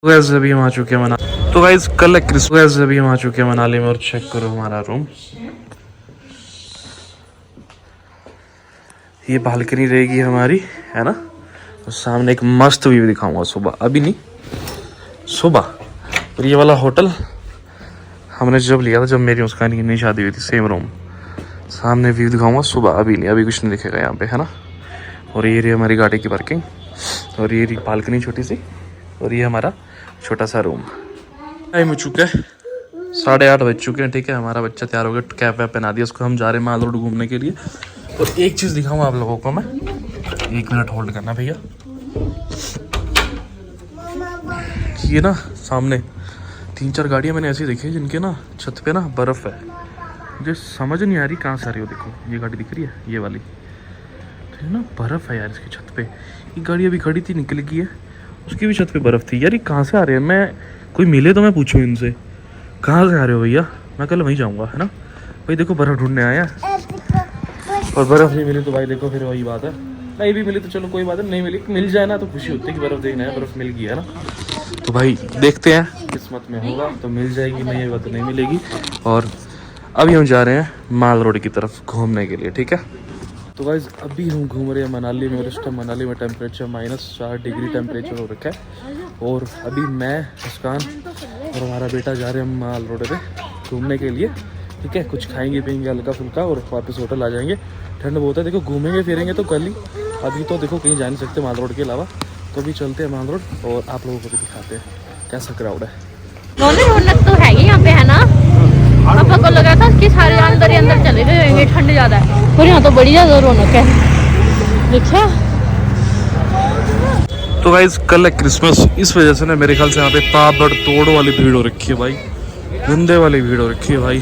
वैसे अभी हम आ चुके हैं मनाली। तो गाइस कल है क्रिसमस, अभी हम आ चुके हैं मनाली में और चेक करो हमारा रूम। ये बालकनी रहेगी हमारी, है ना। और सामने एक मस्त व्यू दिखाऊंगा सुबह, अभी नहीं सुबह। और ये वाला होटल हमने जब लिया था, जब मेरी मुस्कान की नई शादी हुई थी, सेम रूम। सामने व्यू दिखाऊंगा सुबह, अभी नहीं, अभी कुछ नहीं दिखेगा यहाँ पे, है ना। और ये रही हमारी गाड़ी की पार्किंग, और ये रही बालकनी छोटी सी, और ये हमारा छोटा सा रूम। टाइम हो चुका है 8:30 बज चुके हैं, ठीक है। हमारा बच्चा तैयार हो गया, कैप वैप पहना दिया उसको, हम जा रहे हैं माल रोड घूमने के लिए। और एक चीज़ दिखाऊंगा आप लोगों को मैं, 1 मिनट होल्ड करना भैया। ये ना सामने 3-4 गाड़ियाँ मैंने ऐसी देखी है जिनके ना छत पे ना बर्फ़ है। मुझे समझ नहीं आ रही कहाँ से आ रही हो। देखो ये गाड़ी दिख रही है, ये वाली, तो ना बर्फ़ है यार इसकी छत पे। ये गाड़ी अभी खड़ी थी, निकल गई है, उसकी भी छत पे बर्फ़ थी यार। ये कहाँ से आ रहे हैं? मैं कोई मिले तो मैं पूछूँ इनसे, कहाँ से आ रहे हो भैया? मैं कल वहीं जाऊँगा, है ना भाई। देखो बर्फ़ ढूंढने आया, और बर्फ़ नहीं मिली तो भाई देखो फिर वही बात है। नहीं भी मिली तो चलो कोई बात है, नहीं मिली मिल जाए ना तो खुशी होती है कि बर्फ़ देखना है, बर्फ़ मिल गई है ना। तो भाई देखते हैं, किस्मत में होगा तो मिल जाएगी, नहीं होगा तो नहीं मिलेगी। और अभी हम जा रहे हैं माल रोड की तरफ घूमने के लिए, ठीक है। तो गाइस अभी हम घूम रहे हैं मनाली में, और इस टाइम मनाली में टेम्परेचर -4 डिग्री टेम्परेचर हो रखा है। और अभी मैं, मुस्कान और हमारा बेटा जा रहे हैं माल रोड पे घूमने के लिए, ठीक है। कुछ खाएंगे पिएंगे हल्का फुल्का और वापस होटल आ जाएंगे। ठंड बहुत है, देखो घूमेंगे फिरेंगे तो कल ही, अभी तो देखो कहीं जा नहीं सकते माल रोड के अलावा। तो अभी चलते हैं माल रोड और आप लोगों को भी दिखाते हैं कैसा क्राउड है। रौनक तो है ही यहाँ पे, है ना। पापा को लगा था कि सारे अंदर ही अंदर चले गए होंगे, ठंड ज्यादा है, और यहाँ तो बड़ी ज्यादा रौनक है, देखा। तो गाइस कल है क्रिसमस, इस वजह से ना मेरे ख्याल से यहाँ पे ताबड़ तोड़ वाली भीड़ हो रखी है भाई, गंदे वाली भीड़ हो रखी है भाई।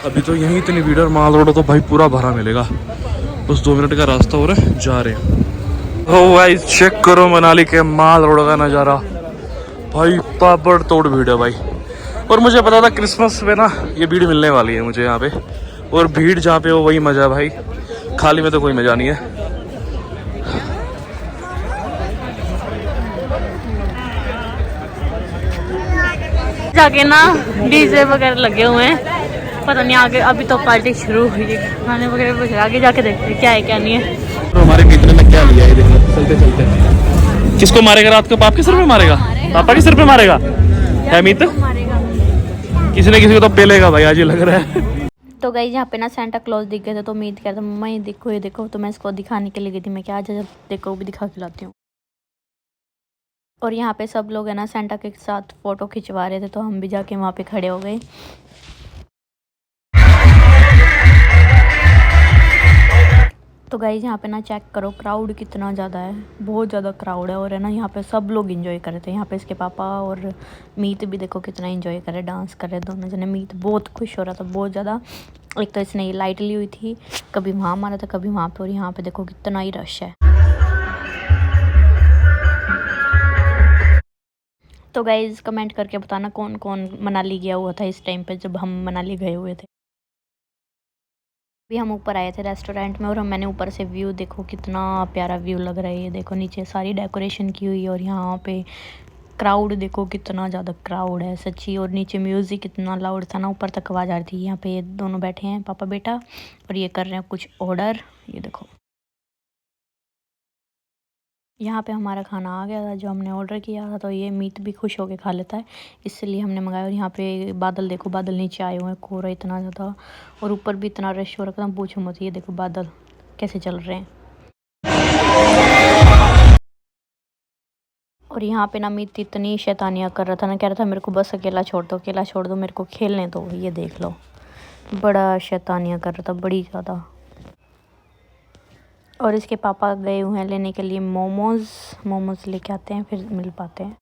अभी तो यहीं इतनी भीड़ है, माल रोड तो भाई पूरा भरा मिलेगा। बस 2 मिनट का रास्ता हो रहा है, जा रहे हैं। ओ भाई चेक करो मनाली के माल रोड का नज़ारा भाई, ताबड़ तोड़ भीड़ है भाई। और मुझे पता था क्रिसमस में ना ये भीड़ मिलने वाली है मुझे यहाँ पे, और भीड़ जहाँ पे हो वही मज़ा है भाई, खाली में तो कोई मज़ा नहीं है। जाके ना डीजे वगैरह लगे हुए हैं, पता नहीं आगे, अभी तो पार्टी शुरू हुई है, खाने वगैरह कुछ आगे जाके देखते हैं क्या है क्या नहीं है। तो हमारे मित्र ने क्या लिया है, देखो चलते चलते। किसको मारेगा रात को? पाप के सिर पे मारेगा, पापा के सिर पे मारेगा है मीत? किसी न किसी को तो पेलेगा भाई, आज ये लग रहा है। तो गाइस यहाँ पे ना सेंटा क्लॉज दिख गए थे, तो उम्मीद करता मम्मा ये देखो, तो मैं इसको दिखाने के लिए गई थी। मैं क्या, जब देखो भी दिखा के लाती हूँ। और यहाँ पे सब लोग है ना सेंटा के साथ फोटो खिंचवा रहे थे, तो हम भी जाके वहाँ पे खड़े हो गए। तो गाइस यहाँ पे ना चेक करो क्राउड कितना ज़्यादा है, बहुत ज़्यादा क्राउड है। और है ना यहाँ पे सब लोग एंजॉय कर रहे थे। यहाँ पे इसके पापा और मीत भी देखो कितना एंजॉय कर रहे, डांस कर रहे दोनों जने। मीत बहुत खुश हो रहा था, बहुत ज़्यादा। एक तो इसने ये लाइट ली हुई थी, कभी वहाँ मारा था कभी वहाँ पे, और यहाँ पे देखो कितना ही रश है। तो गाइज कमेंट करके बताना कौन कौन मनाली गया हुआ था इस टाइम पे जब हम मनाली गए हुए थे। अभी हम ऊपर आए थे रेस्टोरेंट में, और मैंने ऊपर से व्यू देखो कितना प्यारा व्यू लग रहा है। ये देखो नीचे सारी डेकोरेशन की हुई है, और यहाँ पे क्राउड देखो कितना ज़्यादा क्राउड है सच्ची। और नीचे म्यूज़िक इतना लाउड था ना, ऊपर तक आवाज़ आ रही थी। यहाँ पे ये दोनों बैठे हैं पापा बेटा, और ये कर रहे हैं कुछ ऑर्डर, ये देखो। यहाँ पे हमारा खाना आ गया था जो हमने ऑर्डर किया था, तो ये मीत भी खुश होके खा लेता है, इसलिए हमने मंगाया। और यहाँ पे बादल देखो, बादल नीचे आए हुए हैं, कोहरा इतना ज़्यादा, और ऊपर भी इतना रश हो रखा था, पूछो मत। ये देखो बादल कैसे चल रहे हैं। और यहाँ पे ना मीत इतनी शैतानियाँ कर रहा था ना, कह रहा था मेरे को बस अकेला छोड़ दो, मेरे को खेलने दो। ये देख लो, बड़ा शैतानियाँ कर रहा था, बड़ी ज़्यादा। और इसके पापा गए हुए हैं लेने के लिए मोमोज़ लेके आते हैं, फिर मिल पाते हैं।